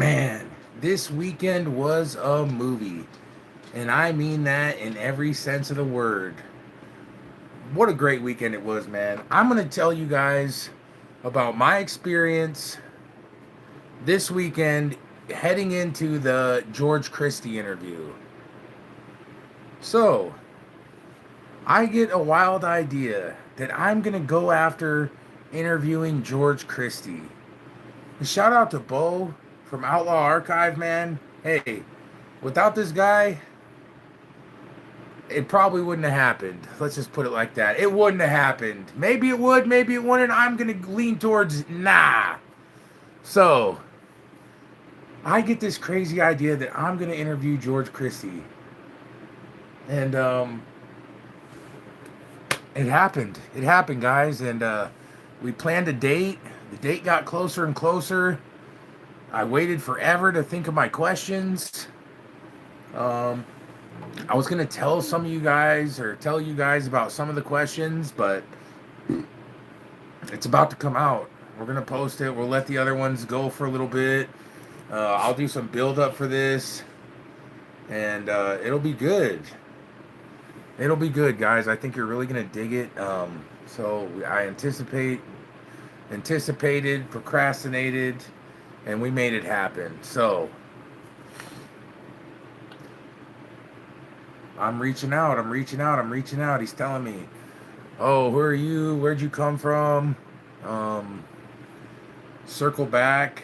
Man, this weekend was a movie. And I mean that in every sense of the word. What a great weekend it was, man. I'm going to tell you guys about my experience this weekend heading into the George Christie interview. So, I get a wild idea that I'm going to go after interviewing George Christie. And shout out to Bo from Outlaw Archive, man. Hey, without this guy, it probably wouldn't have happened. Let's just put it like that. It wouldn't have happened. Maybe it would, maybe it wouldn't. I'm going to lean towards nah. So, I get this crazy idea that I'm going to interview George Christie. And it happened. It happened, guys. And we planned a date. The date got closer and closer. I waited forever to think of my questions. Um, I was gonna tell some of you guys or tell you guys about some of the questions, but it's about to come out. We're gonna post it. We'll let the other ones go for a little bit. I'll do some build up for this, and it'll be good. It'll be good, guys. I think you're really gonna dig it. So I anticipated, procrastinated, and we made it happen. So I'm reaching out. I'm reaching out. I'm reaching out. He's telling me, "Oh, who are you? Where'd you come from? Um, Circle back.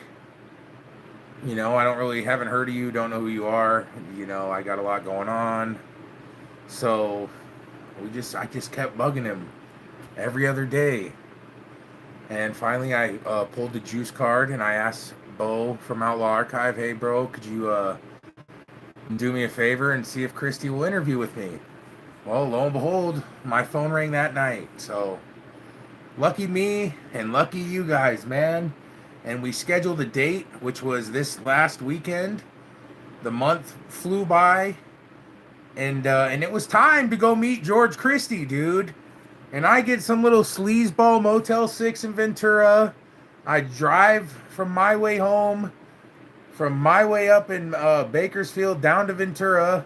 I don't really haven't heard of you. Don't know who you are. I got a lot going on." So I just kept bugging him every other day, and finally I pulled the juice card and I asked Bo from Outlaw Archive, "Hey, bro, could you do me a favor and see if Christy will interview with me?" Well, lo and behold, my phone rang that night. So, lucky me and lucky you guys, man. And we scheduled a date, which was this last weekend. The month flew by, and it was time to go meet George Christie, dude. And I get some little sleazeball Motel 6 in Ventura. I drive from my way home, from my way up in Bakersfield down to Ventura.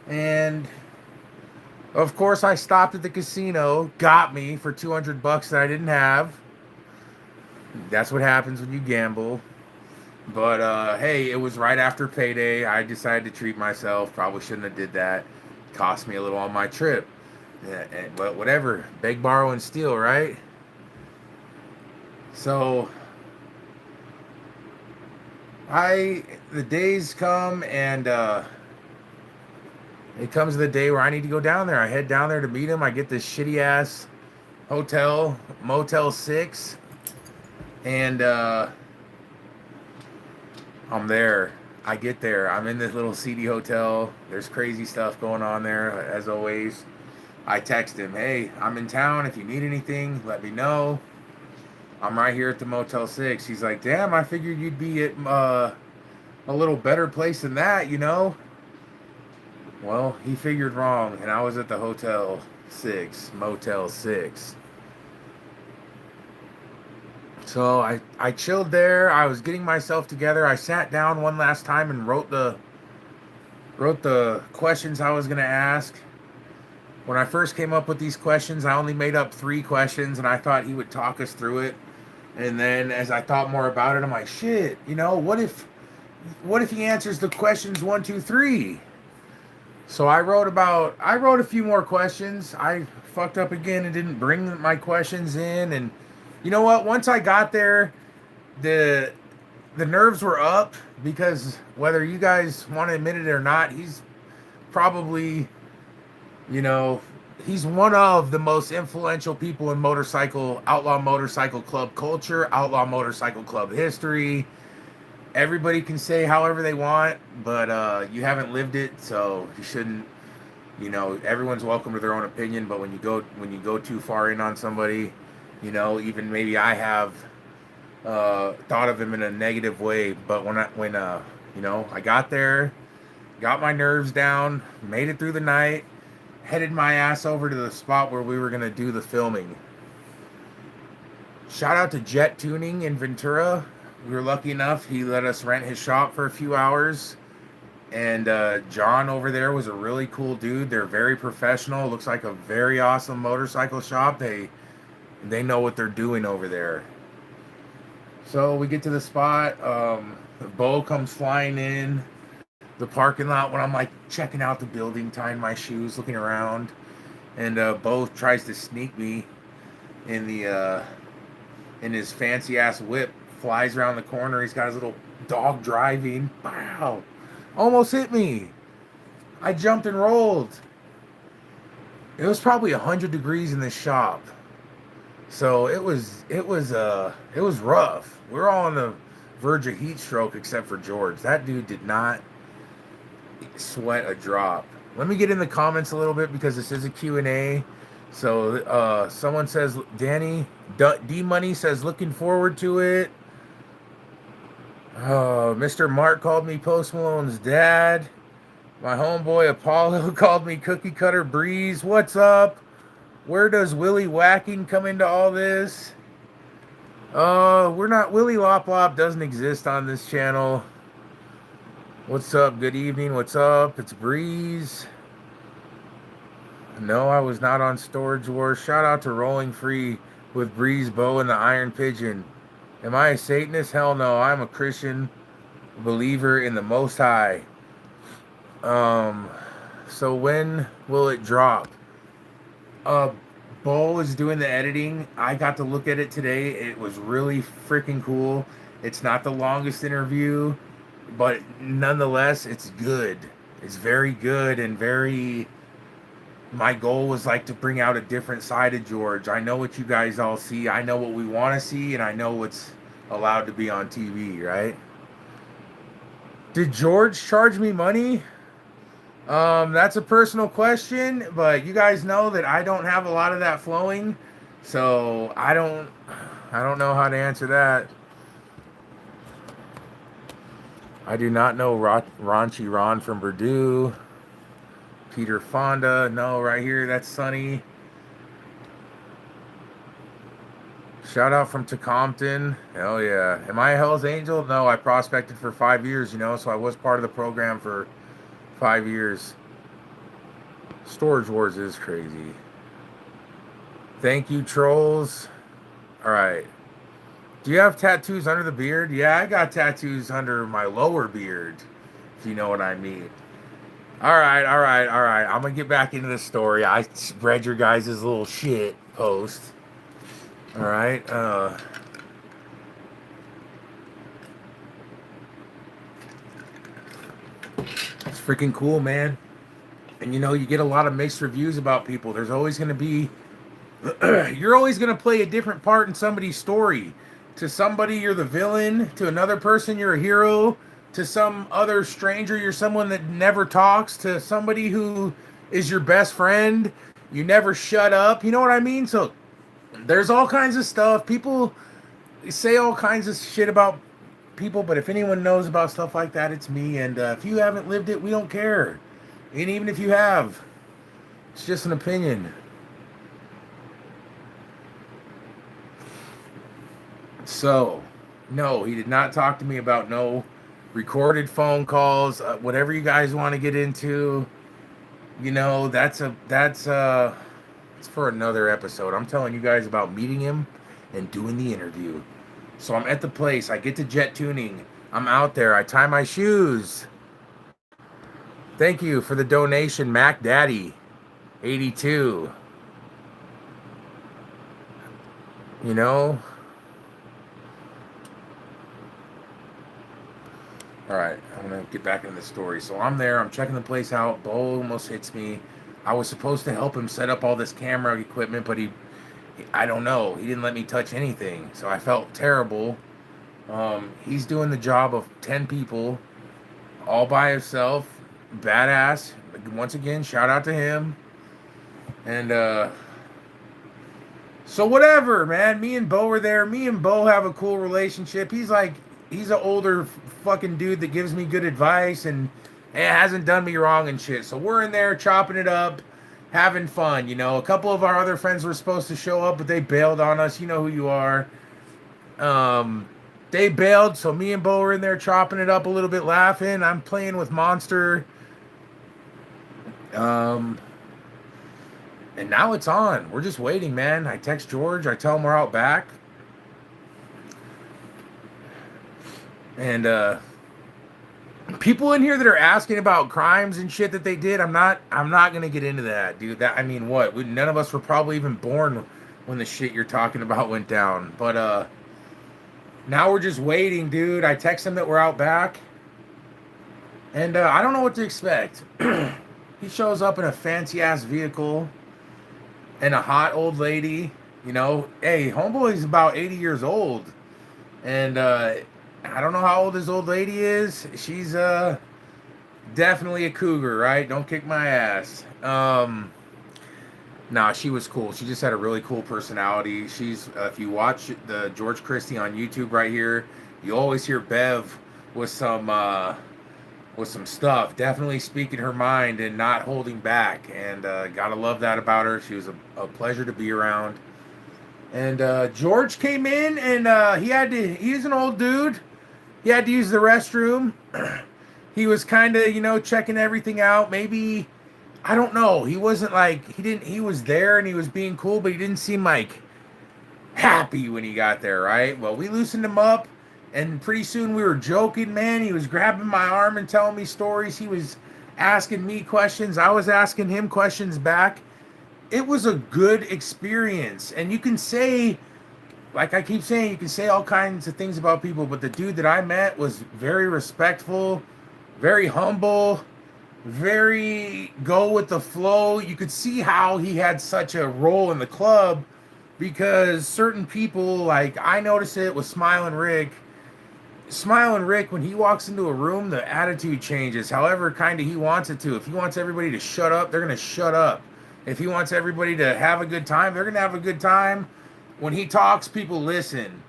And of course, I stopped at the casino, got me for $200 that I didn't have. That's what happens when you gamble. But hey, it was right after payday. I decided to treat myself. Probably shouldn't have did that. Cost me a little on my trip. Yeah, but whatever. Beg, borrow, and steal, right? So the days come, and it comes the day where I need to go down there. I head down there to meet him. I get this shitty ass hotel, Motel 6, and I'm there. I get there. I'm in this little seedy hotel. There's crazy stuff going on there, as always. I text him, "Hey, I'm in town. If you need anything, let me know. I'm right here at the Motel 6. He's like, "Damn, I figured you'd be at a little better place than that. Well, he figured wrong, and I was at the Hotel 6, Motel 6. So I chilled there. I was getting myself together. I sat down one last time and wrote the questions I was going to ask. When I first came up with these questions, I only made up 3 questions, and I thought he would talk us through it. And then as I thought more about it, I'm like, shit, what if he answers the questions 1, 2, 3? So I wrote a few more questions. I fucked up again and didn't bring my questions in. And you know what? Once I got there, the nerves were up, because whether you guys want to admit it or not, he's probably, he's one of the most influential people in outlaw motorcycle club culture, outlaw motorcycle club history. Everybody can say however they want, but you haven't lived it, so you shouldn't. Everyone's welcome to their own opinion, but when you go too far in on somebody, even maybe I have thought of him in a negative way. But when I got there, got my nerves down, made it through the night, headed my ass over to the spot where we were gonna do the filming. Shout out to Jet Tuning in Ventura. We were lucky enough. He let us rent his shop for a few hours. And John over there was a really cool dude. They're very professional. Looks like a very awesome motorcycle shop. They know what they're doing over there. So we get to the spot. Bo comes flying in the parking lot when I'm like checking out the building, tying my shoes, looking around, and Bo tries to sneak me in the in his fancy ass whip. Flies around the corner. He's got his little dog driving. Wow, almost hit me. I jumped and rolled. It was probably 100 degrees in this shop. So it was rough. We were all on the verge of heat stroke except for George. That dude did not sweat a drop. Let me get in the comments a little bit because this is a Q&A. So someone says, Danny, D Money says, looking forward to it. Mr. Mark called me Post Malone's dad. My homeboy Apollo called me Cookie Cutter Breeze. What's up? Where does Willie Whacking come into all this? We're not, Willie Lop Lop doesn't exist on this channel. What's up? Good evening. What's up? It's Breeze. No, I was not on Storage Wars. Shout out to Rolling Free with Breeze, Bow, and the Iron Pigeon. Am I a Satanist? Hell no. I'm a Christian believer in the Most High. So when will it drop? Bo is doing the editing. I got to look at it today. It was really freaking cool. It's not the longest interview, but nonetheless, it's good. It's very good and very... My goal was like to bring out a different side of George. I know what you guys all see. I know what we want to see, and I know what's allowed to be on TV, right? Did George charge me money? That's a personal question, but you guys know that I don't have a lot of that flowing, so I don't know how to answer that. I do not know Raunchy Ron from Purdue. Peter Fonda, no, right here, that's Sonny. Shout out from Tecompton. Hell yeah. Am I a Hell's Angel? No, I prospected for 5 years, so I was part of the program for 5 years. Storage Wars is crazy. Thank you, trolls. All right. Do you have tattoos under the beard? Yeah, I got tattoos under my lower beard, if you know what I mean. All right. I'm going to get back into the story. I read your guys' little shit post. All right. It's freaking cool, man. And you get a lot of mixed reviews about people. There's always going to be... you're always going to play a different part in somebody's story. To somebody, you're the villain. To another person, you're a hero. To some other stranger, you're someone that never talks. To somebody who is your best friend, you never shut up. You know what I mean? So there's all kinds of stuff. People say all kinds of shit about people, but if anyone knows about stuff like that, it's me. And if you haven't lived it, we don't care. And even if you have, it's just an opinion. So, no, he did not talk to me about no recorded phone calls, whatever you guys want to get into. That's it's for another episode. I'm telling you guys about meeting him and doing the interview. So I'm at the place. I get to jet tuning. I'm out there. I tie my shoes. Thank you for the donation, Mac Daddy 82. All right, I'm going to get back into the story. So I'm there. I'm checking the place out. Bo almost hits me. I was supposed to help him set up all this camera equipment, but I don't know. He didn't let me touch anything. So I felt terrible. He's doing the job of 10 people all by himself. Badass. Once again, shout out to him. And so whatever, man. Me and Bo were there. Me and Bo have a cool relationship. He's an older fucking dude that gives me good advice and hasn't done me wrong and shit. So we're in there chopping it up, having fun. A couple of our other friends were supposed to show up, but they bailed on us. You know who you are. they bailed, so me and Bo were in there chopping it up a little bit, laughing. I'm playing with Monster. Um, and now it's on. We're just waiting, man. I text George. I tell him we're out back. And people in here that are asking about crimes and shit that they did, I'm not gonna get into that, dude. That, I mean, what? None of us were probably even born when the shit you're talking about went down. But now we're just waiting, dude. I text him that we're out back, and I don't know what to expect. He shows up in a fancy ass vehicle and a hot old lady. You know, hey, homeboy's about 80 years old, and I don't know how old this old lady is. She's definitely a cougar, right? Don't kick my ass. Nah, she was cool. She just had a really cool personality. She's if you watch the George Christie on YouTube right here, you always hear Bev with some stuff. Definitely speaking her mind and not holding back. And gotta love that about her. She was a pleasure to be around. And George came in and he's an old dude. He had to use the restroom. He was kind of, checking everything out. Maybe, I don't know. He wasn't like, he was there and he was being cool, but he didn't seem like happy when he got there, right? Well, we loosened him up and pretty soon we were joking, man. He was grabbing my arm and telling me stories. He was asking me questions. I was asking him questions back. It was a good experience. And you can say, like I keep saying, you can say all kinds of things about people, but the dude that I met was very respectful, very humble, very go with the flow. You could see how he had such a role in the club because certain people, like I noticed it with Smiling Rick. Smiling Rick, when he walks into a room, the attitude changes however kind of he wants it to. If he wants everybody to shut up, they're going to shut up. If he wants everybody to have a good time, they're going to have a good time. When he talks, people listen.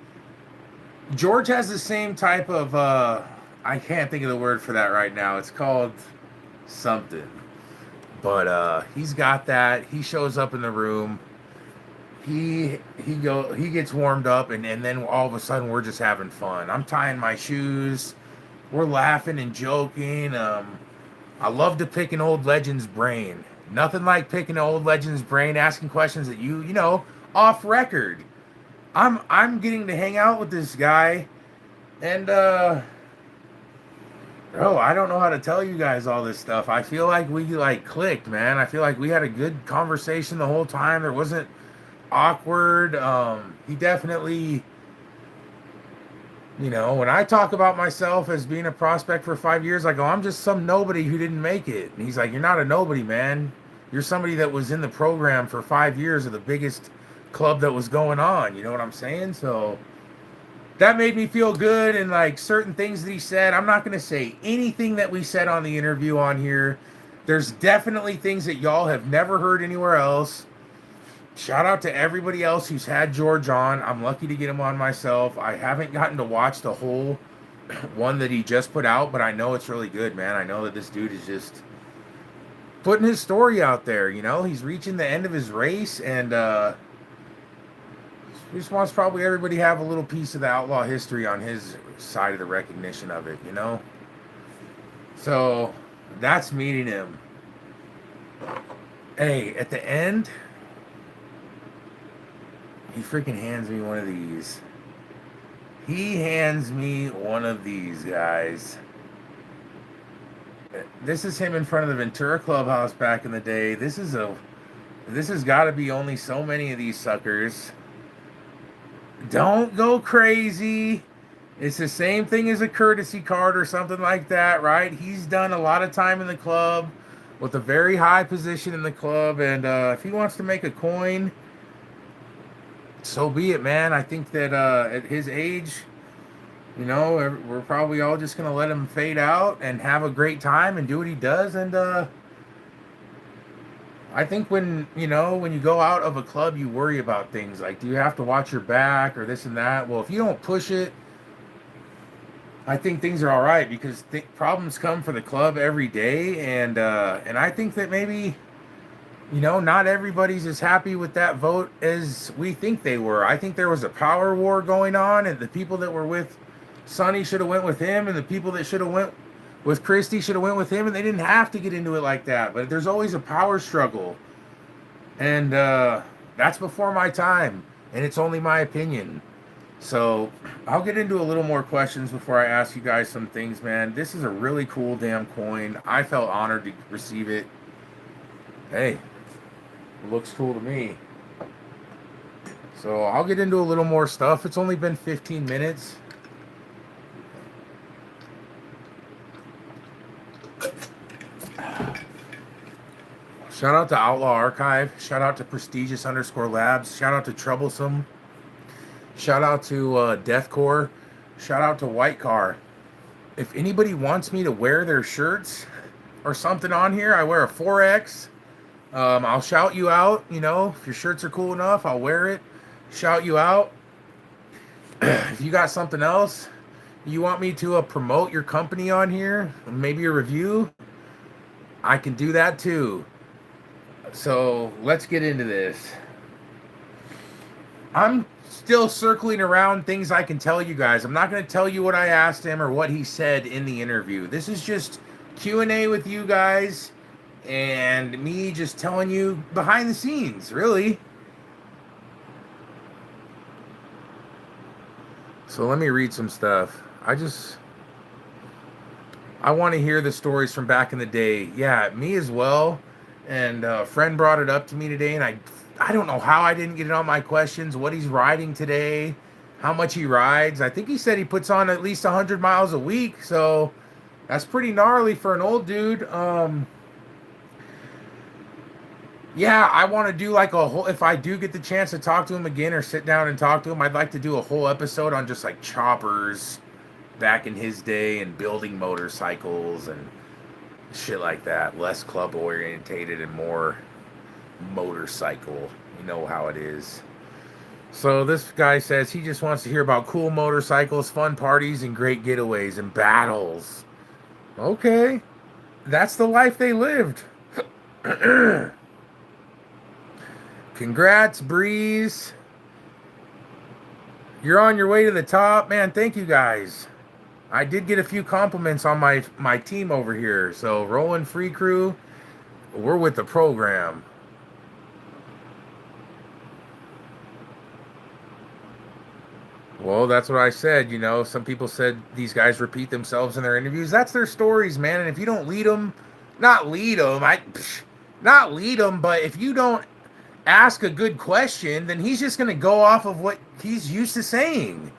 George has the same type of, I can't think of the word for that right now. It's called something. But he's got that. He shows up in the room. He gets warmed up, and then all of a sudden we're just having fun. I'm tying my shoes. We're laughing and joking. I love to pick an old legend's brain. Nothing like picking an old legend's brain, asking questions that you know, off record. I'm getting to hang out with this guy, and bro, I don't know how to tell you guys all this stuff. I feel like we like clicked, man. I feel like we had a good conversation the whole time. There wasn't awkward. He definitely, when I talk about myself as being a prospect for 5 years, I go, I'm just some nobody who didn't make it. And he's like, you're not a nobody, man. You're somebody that was in the program for 5 years of the biggest club that was going on. You know what I'm saying? So that made me feel good. And like certain things that he said, I'm not going to say anything that we said on the interview on here. There's definitely things that y'all have never heard anywhere else. Shout out to everybody else who's had George on. I'm lucky to get him on myself. I haven't gotten to watch the whole one that he just put out, but I know it's really good, man. I know that this dude is just putting his story out there. He's reaching the end of his race, and he just wants probably everybody to have a little piece of the outlaw history on his side of the recognition of it, So that's meeting him. Hey, at the end, he freaking hands me one of these. He hands me one of these, guys. This is him in front of the Ventura Clubhouse back in the day. This has got to be only so many of these suckers. Don't go crazy. It's the same thing as a courtesy card or something like that, right? He's done a lot of time in the club with a very high position in the club, and if he wants to make a coin, so be it, man. I think that at his age, we're probably all just going to let him fade out and have a great time and do what he does. And I think when you go out of a club, you worry about things like, do you have to watch your back or this and that? Well, if you don't push it, I think things are all right, because problems come for the club every day. And I think that maybe, not everybody's as happy with that vote as we think they were. I think there was a power war going on, and the people that were with Sonny should have went with him, and the people that should have went with Christie should have went with him, and they didn't have to get into it like that. But there's always a power struggle, and that's before my time, and it's only my opinion. So I'll get into a little more questions before I ask you guys some things, man. This is a really cool damn coin. I felt honored to receive it. Hey, it looks cool to me. So I'll get into a little more stuff. It's only been 15 minutes. Shout out to Outlaw Archive. Shout out to Prestigious_Labs. Shout out to Troublesome. Shout out to Deathcore. Shout out to White Car. If anybody wants me to wear their shirts or something on here, I wear a 4X. I'll shout you out. You know, if your shirts are cool enough, I'll wear it. Shout you out. If you got something else you want me to promote your company on here, maybe a review, I can do that too. So let's get into this. I'm still circling around things I can tell you guys. I'm not going to tell you what I asked him or what he said in the interview. This is just Q&A with you guys and me just telling you behind the scenes, really. So let me read some stuff. I want to hear the stories from back in the day. Yeah, me as well. And a friend brought it up to me today, and I don't know how I didn't get it on my questions, what he's riding today, how much he rides. I think he said he puts on at least 100 miles a week, so that's pretty gnarly for an old dude. Yeah, I want to do like a whole, if I do get the chance to talk to him again or sit down and talk to him, I'd like to do a whole episode on just like choppers back in his day and building motorcycles and shit like that. Less club orientated and more motorcycle. You know how it is. So this guy says he just wants to hear about cool motorcycles, fun parties, and great getaways and battles. Okay. That's the life they lived. Congrats, Breeze. You're on your way to the top. Man, thank you guys. I did get a few compliments on my team over here. So, Rolling Free Crew, we're with the program. Well, that's what I said. You know, some people said these guys repeat themselves in their interviews. That's their stories, man. And if you don't lead them, not lead them, but if you don't ask a good question, then he's just going to go off of what he's used to saying.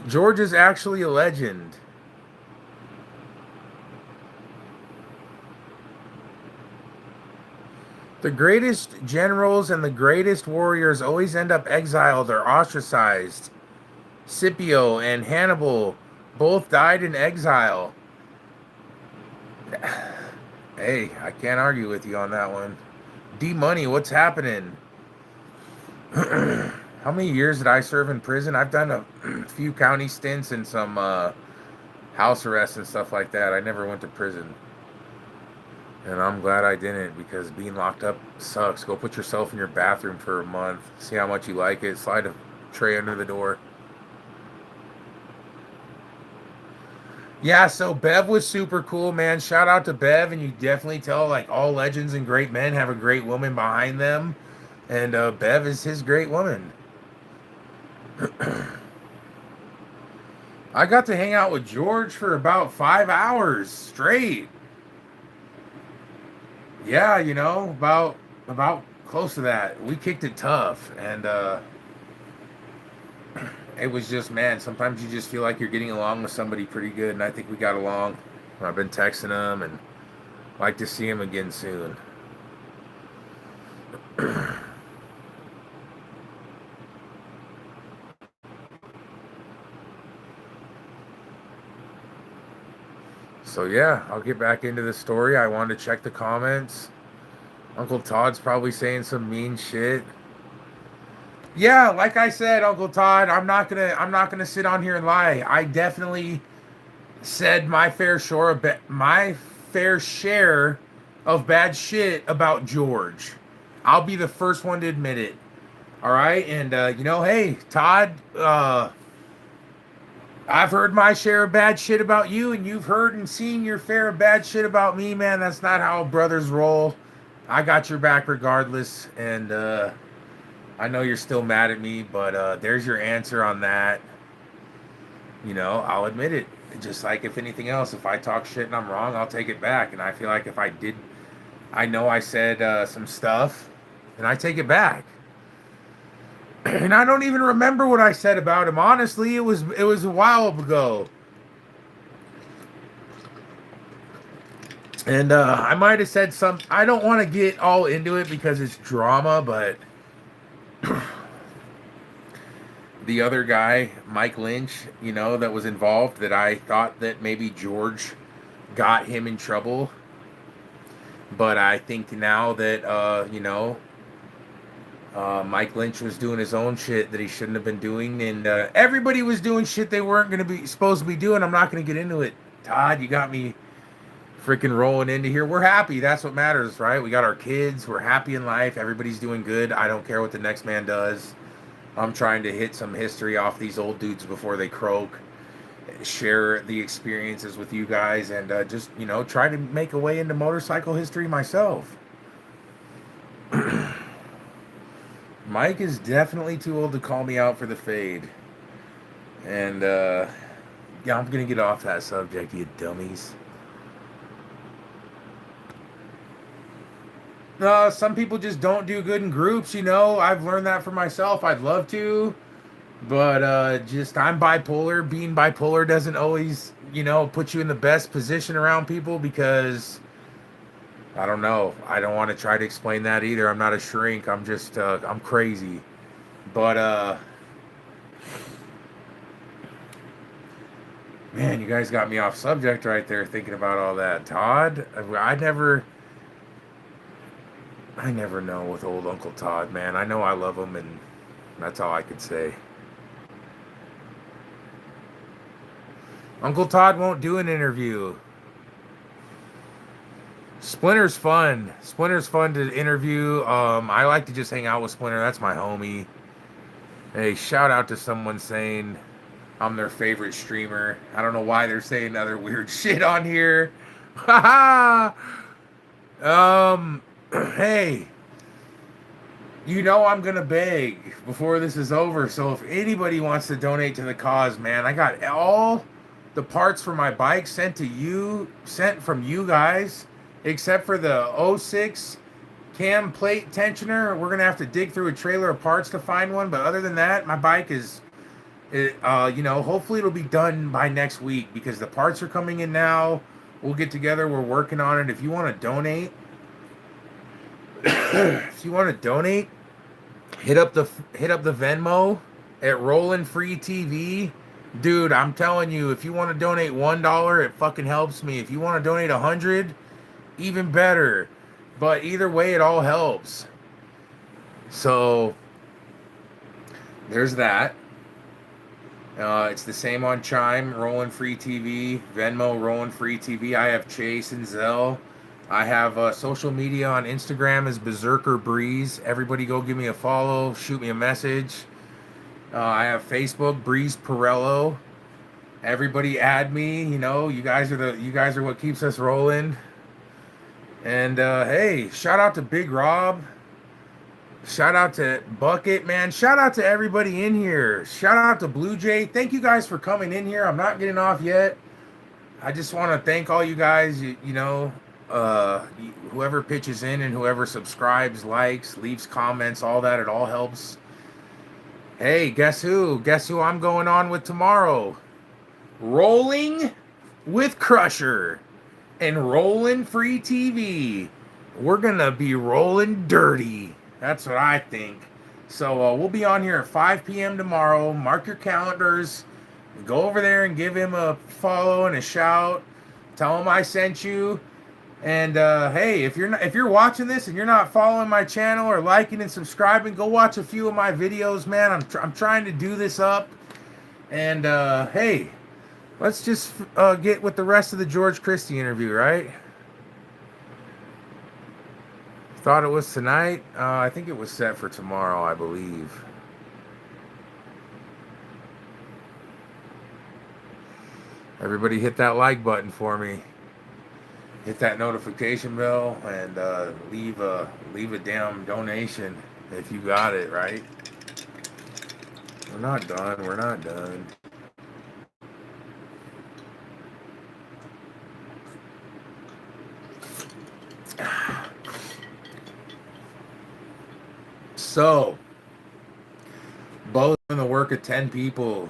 George is actually a legend. The greatest generals and the greatest warriors always end up exiled or ostracized. Scipio and Hannibal both died in exile. Hey, I can't argue with you on that one. D-Money, what's happening? How many years did I serve in prison? I've done a few county stints and some house arrests and stuff like that. I never went to prison. And I'm glad I didn't, because being locked up sucks. Go put yourself in your bathroom for a month. See how much you like it. Slide a tray under the door. Yeah, so Bev was super cool, man. Shout out to Bev, and you definitely tell, like, all legends and great men have a great woman behind them. And Bev is his great woman. I got to hang out with George for about 5 hours straight. Yeah, you know, about close to that. We kicked it tough, and it was just, man, sometimes you just feel like you're getting along with somebody pretty good, and I think we got along. I've been texting him, and like to see him again soon. So yeah, I'll get back into the story. I wanted to check the comments. Uncle Todd's probably saying some mean shit. Yeah, like I said, Uncle Todd, I'm not gonna sit on here and lie. I definitely said my fair share of bad shit about George. I'll be the first one to admit it. All right, and hey, Todd, I've heard my share of bad shit about you, and you've heard and seen your fair of bad shit about me, man. That's not how brothers roll. I got your back regardless, and I know you're still mad at me, but there's your answer on that. I'll admit it. Just like if anything else, if I talk shit and I'm wrong, I'll take it back. And I feel like if I did, I know I said some stuff, and I take it back. And I don't even remember what I said about him. Honestly, it was a while ago. And I might have said some. I don't want to get all into it because it's drama, but the other guy, Mike Lynch, that was involved, that I thought that maybe George got him in trouble. But I think now that, Mike Lynch was doing his own shit that he shouldn't have been doing, and everybody was doing shit they weren't going to be supposed to be doing. I'm not going to get into it. Todd, you got me freaking rolling into here. We're happy. That's what matters, right? We got our kids. We're happy in life. Everybody's doing good. I don't care what the next man does. I'm trying to hit some history off these old dudes before they croak. Share the experiences with you guys, and just, try to make a way into motorcycle history myself. Mike is definitely too old to call me out for the fade. And, yeah, I'm going to get off that subject, you dummies. Some people just don't do good in groups, I've learned that for myself. I'd love to. But, just, I'm bipolar. Being bipolar doesn't always, put you in the best position around people because, I don't know. I don't want to try to explain that either. I'm not a shrink. I'm just, I'm crazy. But, man, you guys got me off subject right there thinking about all that. Todd, I never know with old Uncle Todd, man. I know I love him, and that's all I could say. Uncle Todd won't do an interview. Splinter's fun. Splinter's fun to interview. I like to just hang out with Splinter. That's my homie. Hey, shout out to someone saying I'm their favorite streamer. I don't know why they're saying other weird shit on here. Haha. Hey. I'm gonna beg before this is over. So if anybody wants to donate to the cause, man, I got all the parts for my bike sent from you guys, except for the 06 cam plate tensioner. We're gonna have to dig through a trailer of parts to find one. But other than that, my bike is, hopefully it'll be done by next week because the parts are coming in now. We'll get together. We're working on it. If you want to donate, hit up the Venmo at Rollin' Free TV. Dude, I'm telling you, if you want to donate $1, it fucking helps me. If you want to donate 100, even better. But either way, it all helps. So there's that. It's the same on Chime, Rollin' Free TV, Venmo, Rollin' Free TV. I have Chase and Zelle. I have social media on Instagram as Berserker Breeze. Everybody go give me a follow, shoot me a message. I have Facebook, Breeze Pirello. Everybody add me. You guys are what keeps us rolling. And hey, shout out to Big Rob. Shout out to Bucket, man. Shout out to everybody in here. Shout out to Blue Jay. Thank you guys for coming in here. I'm not getting off yet. I just want to thank all you guys. Whoever pitches in and whoever subscribes, likes, leaves comments, all that, it all helps. Hey, guess who I'm going on with tomorrow? Rolling with Crusher and Rollin' Free TV. We're gonna be rolling dirty. That's what I think. So we'll be on here at 5 p.m. tomorrow. Mark your calendars. Go over there and give him a follow and a shout. Tell him I sent you. And hey, if you're watching this and you're not following my channel or liking and subscribing, go watch a few of my videos, man. I'm trying to do this up. And hey, let's just get with the rest of the George Christie interview, right? Thought it was tonight. I think it was set for tomorrow, I believe. Everybody hit that like button for me. Hit that notification bell and leave a damn donation if you got it, right? We're not done. We're not done. So, Bo's doing the work of 10 people.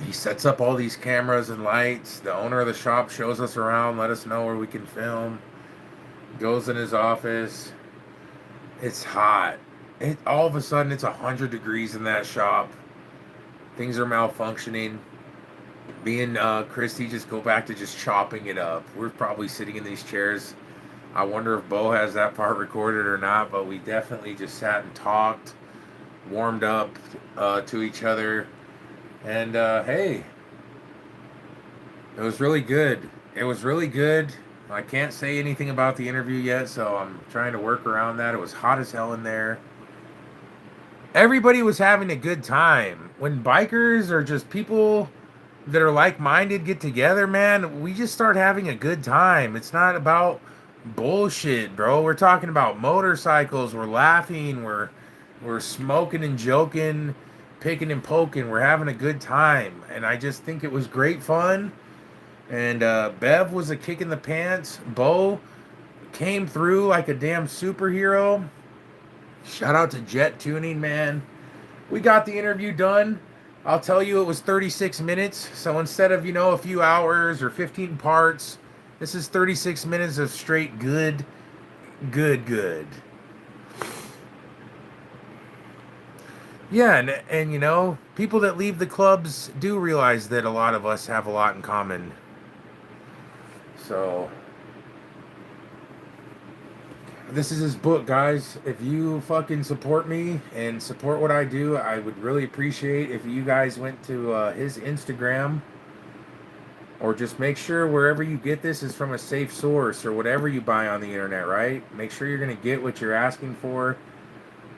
He sets up all these cameras and lights. The owner of the shop shows us around, let us know where we can film. Goes in his office. It's hot. All of a sudden, it's 100 degrees in that shop. Things are malfunctioning. Me and Christy just go back to just chopping it up. We're probably sitting in these chairs. I wonder if Bo has that part recorded or not, but we definitely just sat and talked, warmed up to each other. And hey, it was really good. It was really good. I can't say anything about the interview yet, so I'm trying to work around that. It was hot as hell in there. Everybody was having a good time. When bikers or just people that are like-minded get together, man, we just start having a good time. It's not about bullshit, bro. We're talking about motorcycles. We're laughing. We're smoking and joking, picking and poking. We're having a good time, and I just think it was great fun. And Bev was a kick in the pants. Bo came through like a damn superhero. Shout out to Jet Tuning, man. We got the interview done. I'll tell you, it was 36 minutes. So instead of, a few hours or 15 parts, this is 36 minutes of straight good. Yeah, and people that leave the clubs do realize that a lot of us have a lot in common. So, this is his book, guys. If you fucking support me and support what I do, I would really appreciate if you guys went to his Instagram, or just make sure wherever you get this is from a safe source, or whatever you buy on the internet, right? Make sure you're going to get what you're asking for.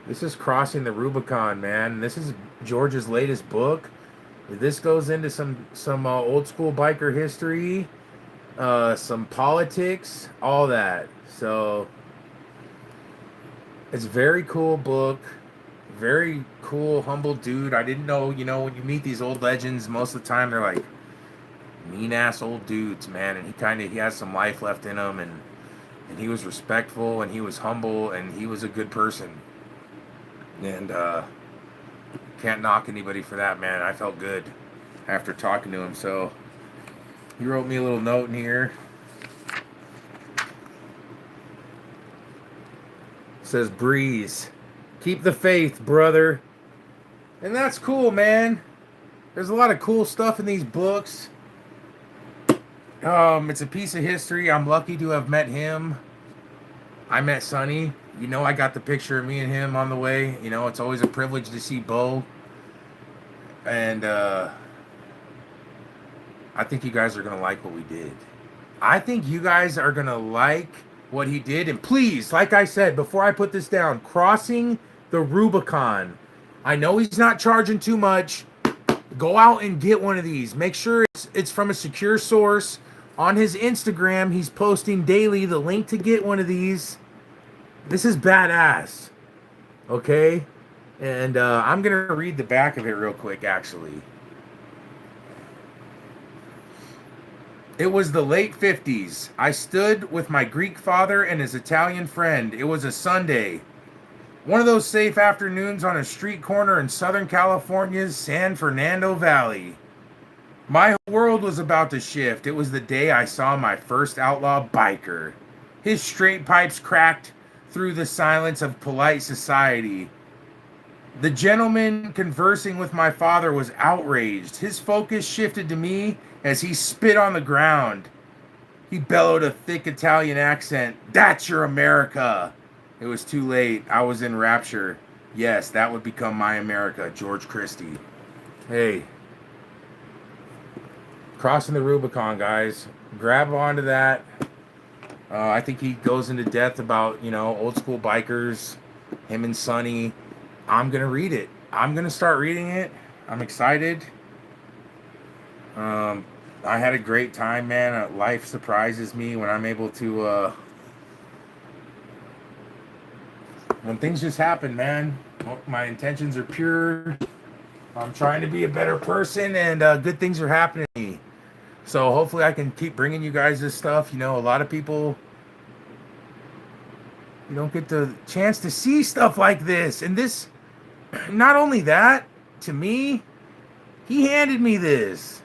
This is Crossing the Rubicon, man. This is George's latest book. This goes into some old school biker history, some politics, all that. So it's a very cool book. Very cool, humble dude. I didn't know, when you meet these old legends, most of the time they're like mean ass old dudes, man. And he has some life left in him, and he was respectful, and he was humble, and he was a good person. And can't knock anybody for that, man. I felt good after talking to him. So he wrote me a little note in here. It says, "Breeze, keep the faith, brother." And that's cool, man. There's a lot of cool stuff in these books. It's a piece of history. I'm lucky to have met him. I met Sonny. I got the picture of me and him on the way. It's always a privilege to see Bo. And I think you guys are going to like what we did. I think you guys are going to like what he did. And please, like I said, before I put this down, Crossing the Rubicon. I know he's not charging too much. Go out and get one of these. Make sure it's from a secure source. On his Instagram, he's posting daily the link to get one of these. This is badass. Okay? And I'm going to read the back of it real quick, actually. It was the late 50s. I stood with my Greek father and his Italian friend. It was a Sunday. One of those safe afternoons on a street corner in Southern California's San Fernando Valley. My world was about to shift. It was the day I saw my first outlaw biker. His straight pipes cracked through the silence of polite society. The gentleman conversing with my father was outraged. His focus shifted to me as he spit on the ground. He bellowed a thick Italian accent. "That's your America." It was too late. I was in rapture. Yes, that would become my America, George Christie. Hey. Crossing the Rubicon, guys. Grab onto that. I think he goes into depth about, old school bikers, him and Sonny. I'm going to read it. I'm going to start reading it. I'm excited. Um, I had a great time, man. Life surprises me when I'm able to, when things just happen, man. My intentions are pure. I'm trying to be a better person, and good things are happening to me. So hopefully I can keep bringing you guys this stuff. A lot of people, you don't get the chance to see stuff like this. And this, not only that, to me, he handed me this.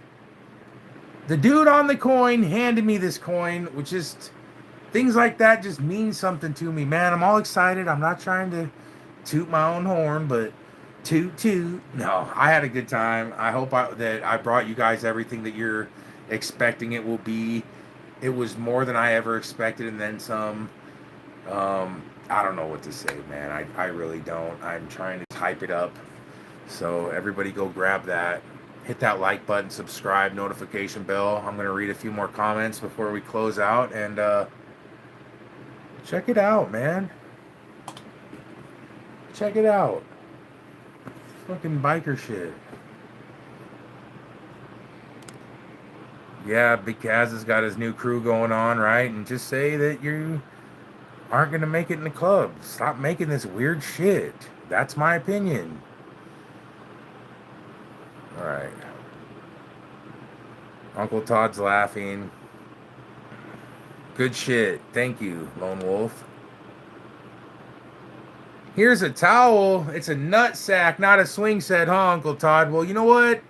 The dude on the coin handed me this coin, which is things like that just mean something to me, man. I'm all excited. I'm not trying to toot my own horn, but toot toot. No, I had a good time. I hope that I brought you guys everything that you're expecting it will be. It was more than I ever expected, and then some. I don't know what to say, man. I really don't. I'm trying to hype it up. So everybody go grab that. Hit that like button, subscribe, notification bell. I'm going to read a few more comments before we close out, and check it out, man. Check it out. Fucking biker shit. Yeah, Big Kaz has got his new crew going on, right? And just say that you aren't going to make it in the club. Stop making this weird shit. That's my opinion. All right. Uncle Todd's laughing. Good shit. Thank you, Lone Wolf. Here's a towel. It's a nut sack, not a swing set, huh, Uncle Todd? Well, you know what?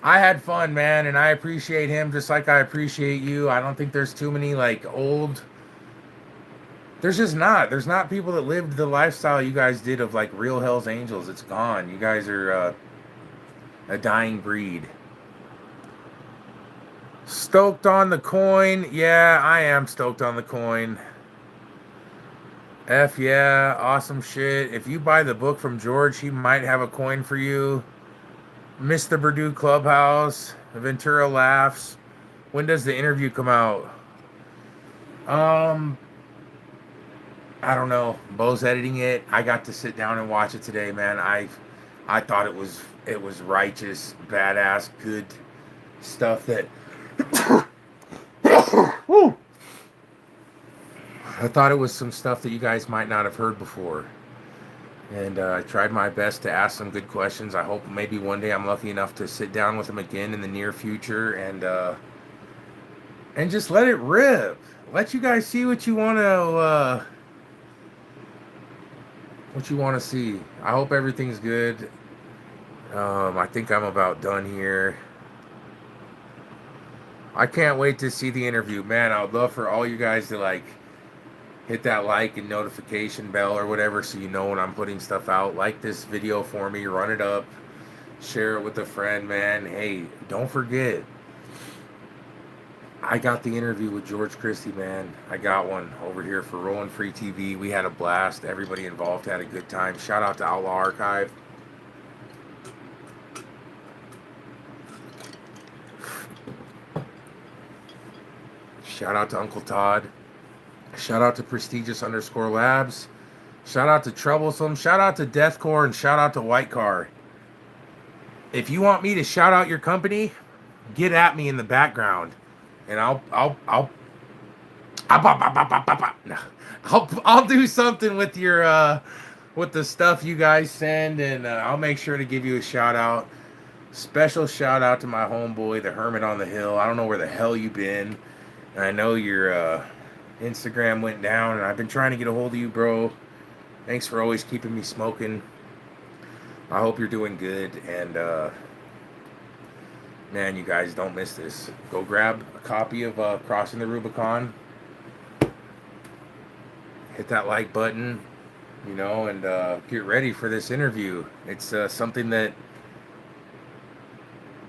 I had fun, man, and I appreciate him just like I appreciate you. I don't think there's too many, old... There's not people that lived the lifestyle you guys did of, real Hell's Angels. It's gone. You guys are a dying breed. Stoked on the coin. Yeah, I am stoked on the coin. F yeah, awesome shit. If you buy the book from George, he might have a coin for you. Mr. Purdue Clubhouse. Ventura laughs. When does the interview come out? I don't know. Bo's editing it. I got to sit down and watch it today, man. I thought it was righteous, badass, good stuff that I thought it was some stuff that you guys might not have heard before. And I tried my best to ask some good questions. I hope maybe one day I'm lucky enough to sit down with him again in the near future and just let it rip. Let you guys see what you want to see. I hope everything's good. I think I'm about done here. I can't wait to see the interview. Man, I would love for all you guys to hit that like and notification bell or whatever so you know when I'm putting stuff out. Like this video for me, run it up, share it with a friend, man. Hey, don't forget, I got the interview with George Christie, man. I got one over here for Rolling Free TV. We had a blast. Everybody involved had a good time. Shout out to Outlaw Archive. Shout out to Uncle Todd. Shout out to Prestigious_Labs. Shout out to Troublesome. Shout out to Deathcore, and shout out to White Car. If you want me to shout out your company, get at me in the background, and I'll do something with your with the stuff you guys send, and I'll make sure to give you a shout out. Special shout out to my homeboy, the Hermit on the Hill. I don't know where the hell you been. I know your Instagram went down, and I've been trying to get a hold of you, bro. Thanks for always keeping me smoking. I hope you're doing good, and man, you guys don't miss this. Go grab a copy of Crossing the Rubicon. Hit that like button, and get ready for this interview. It's something that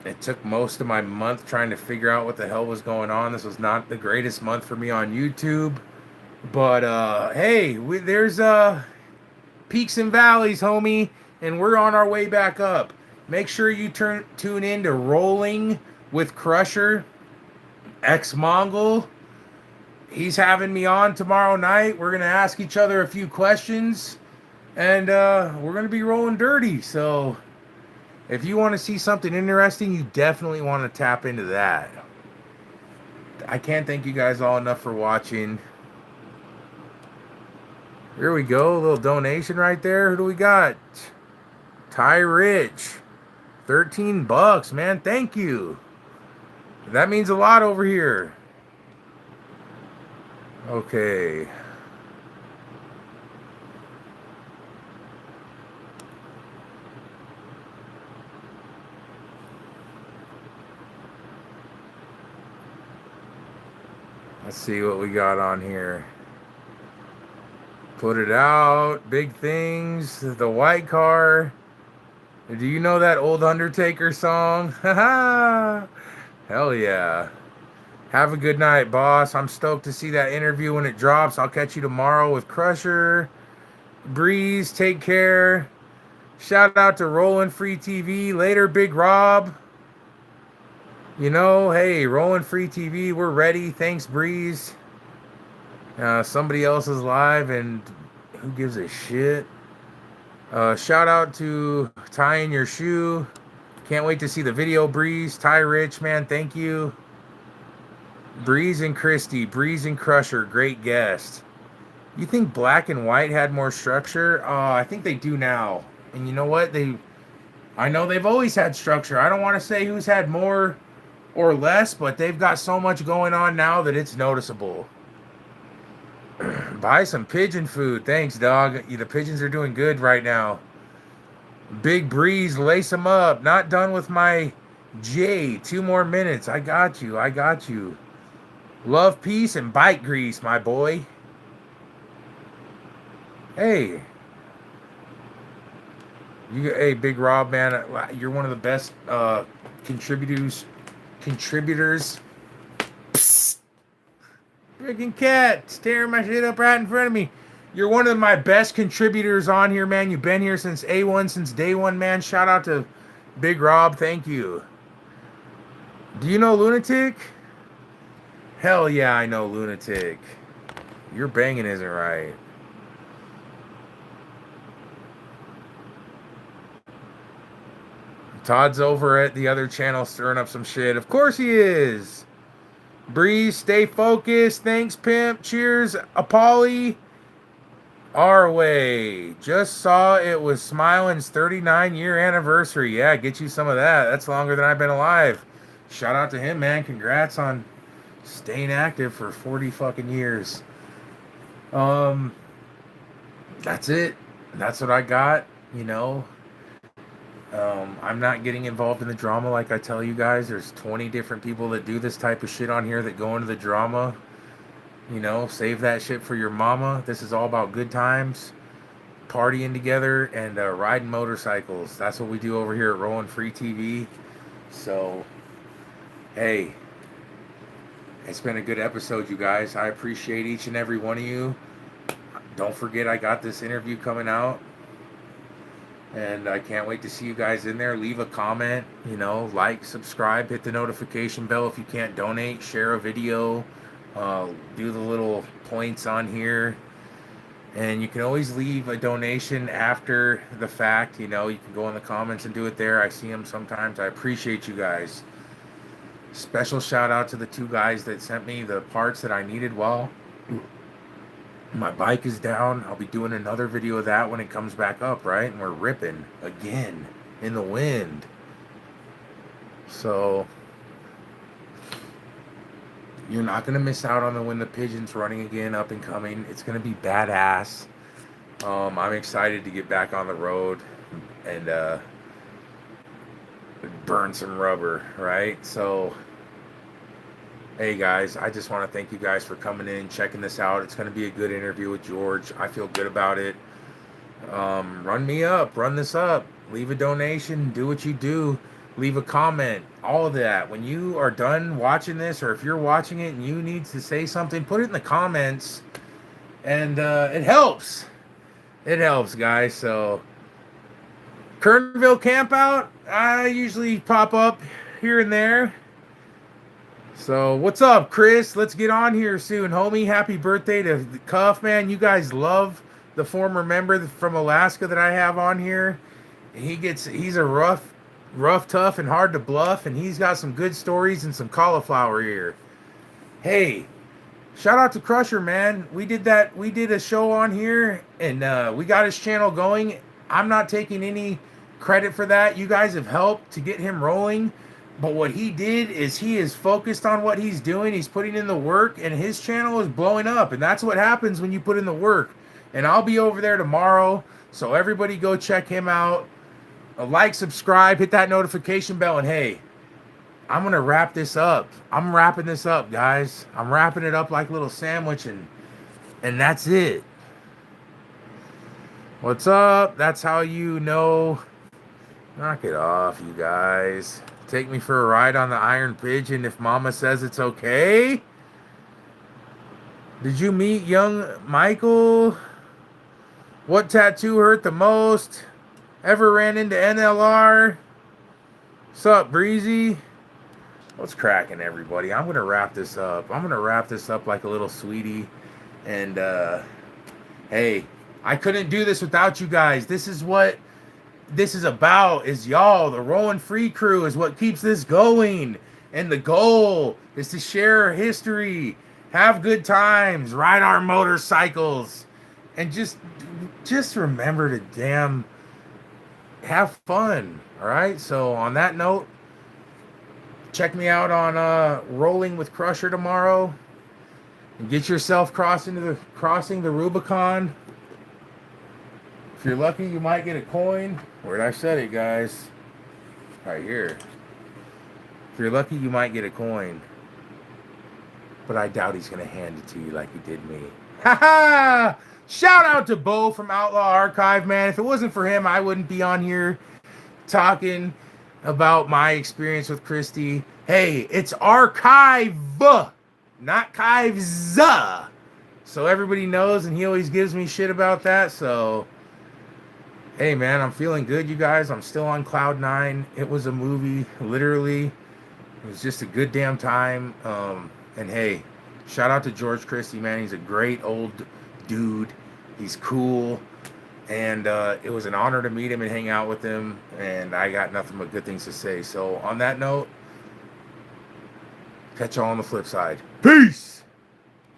it took most of my month trying to figure out what the hell was going on. This was not the greatest month for me on YouTube. But, hey, there's peaks and valleys, homie. And we're on our way back up. Make sure you tune in to Rolling with Crusher, Ex-Mongol, he's having me on tomorrow night. We're going to ask each other a few questions, and we're going to be rolling dirty. So if you want to see something interesting, you definitely want to tap into that. I can't thank you guys all enough for watching. Here we go. A little donation right there. Who do we got? Ty Rich. $13, man. Thank you. That means a lot over here. Okay. Let's see what we got on here. Put it out. Big things. The white car. Do you know that old Undertaker song? Haha. Hell yeah. Have a good night, boss. I'm stoked to see that interview when it drops. I'll catch you tomorrow with Crusher. Breeze, take care. Shout out to Rollin' Free TV. Later, Big Rob. You know, hey, Rollin' Free TV, we're ready. Thanks, Breeze. Somebody else is live, and who gives a shit? Shout out to Ty in Your Shoe. Can't wait to see the video, Breeze. Ty Rich, man, thank you. Breeze and Christie, Breeze and Crusher, great guest. You think Black and White had more structure? I think they do now. And you know what? I know they've always had structure. I don't want to say who's had more or less, but they've got so much going on now that it's noticeable. Buy some pigeon food. Thanks, dog. The pigeons are doing good right now. Big Breeze, lace them up. Not done with my J. 2 more minutes. I got you. I got you. Love, peace, and bike grease, my boy. Hey. Hey, Big Rob, man. You're one of the best contributors. Psst. Freaking cat tearing my shit up right in front of me. You're one of my best contributors on here, man. You've been here since A1, since day one, man. Shout out to Big Rob. Thank you. Do you know Lunatic? Hell yeah, I know Lunatic. Your banging isn't right. Todd's over at the other channel stirring up some shit. Of course he is. Breeze, stay focused. Thanks, pimp. Cheers, Apolly. Our way. Just saw it was Smiling's 39-year anniversary. Yeah, get you some of that. That's longer than I've been alive. Shout out to him, man. Congrats on staying active for 40 fucking years. That's it. That's what I got, you know. I'm not getting involved in the drama like I tell you guys. There's 20 different people that do this type of shit on here that go into the drama. You know, save that shit for your mama. This is all about good times, partying together, and riding motorcycles. That's what we do over here at Rollin' Free TV. So, hey, it's been a good episode, you guys. I appreciate each and every one of you. Don't forget I got this interview coming out. And I can't wait to see you guys in there. Leave a comment, you know, like, subscribe, hit the notification bell if you can't donate, share a video, do the little points on here. And you can always leave a donation after the fact, you know, you can go in the comments and do it there. I see them sometimes. I appreciate you guys. Special shout out to the 2 guys that sent me the parts that I needed while my bike is down. I'll be doing another video of that when it comes back up, right? And we're ripping again in the wind. So you're not going to miss out on when the pigeon's running again, up and coming. It's going to be badass. I'm excited to get back on the road and burn some rubber, right? So hey guys, I just want to thank you guys for coming in, checking this out. It's going to be a good interview with George. I feel good about it. Run me up, run this up, leave a donation, do what you do, leave a comment, all of that. When you are done watching this, or if you're watching it and you need to say something, put it in the comments, and it helps. It helps, guys. So Kernville Campout, I usually pop up here and there. So what's up, Chris? Let's get on here soon, homie. Happy birthday to the Cuff, man. You guys love the former member from Alaska that I have on here. He's a rough, tough, and hard to bluff, and he's got some good stories and some cauliflower ear. Hey, shout out to Crusher, man. We did a show on here, and we got his channel going. I'm not taking any credit for that. You guys have helped to get him rolling. But what he did is he is focused on what he's doing. He's putting in the work, and his channel is blowing up. And that's what happens when you put in the work. And I'll be over there tomorrow. So everybody go check him out. Like, subscribe, hit that notification bell, and hey, I'm gonna wrap this up. I'm wrapping this up, guys. I'm wrapping it up like a little sandwich, and that's it. What's up? That's how you know. Knock it off, you guys. Take me for a ride on the Iron Pigeon if Mama says it's okay. Did you meet young Michael? What tattoo hurt the most? Ever ran into NLR? Sup, Breezy? What's cracking, everybody? I'm gonna wrap this up. I'm gonna wrap this up like a little sweetie. And hey, I couldn't do this without you guys. This is what this is about, is y'all. The Rolling Free crew is what keeps this going. And the goal is to share history, have good times, ride our motorcycles, and just remember to damn have fun. All right. So on that note, check me out on Rolling with Crusher tomorrow, and get yourself crossing the Rubicon. If you're lucky, you might get a coin. Where'd I set it, guys? Right here. If you're lucky, you might get a coin. But I doubt he's going to hand it to you like he did me. Ha ha! Shout out to Bo from Outlaw Archive, man. If it wasn't for him, I wouldn't be on here talking about my experience with Christie. Hey, it's archive, not kives. So everybody knows, and he always gives me shit about that, so hey, man, I'm feeling good, you guys. I'm still on cloud nine. It was a movie, literally. It was just a good damn time. And hey, shout out to George Christie, man. He's a great old dude. He's cool. And it was an honor to meet him and hang out with him. And I got nothing but good things to say. So on that note, catch y'all on the flip side. Peace!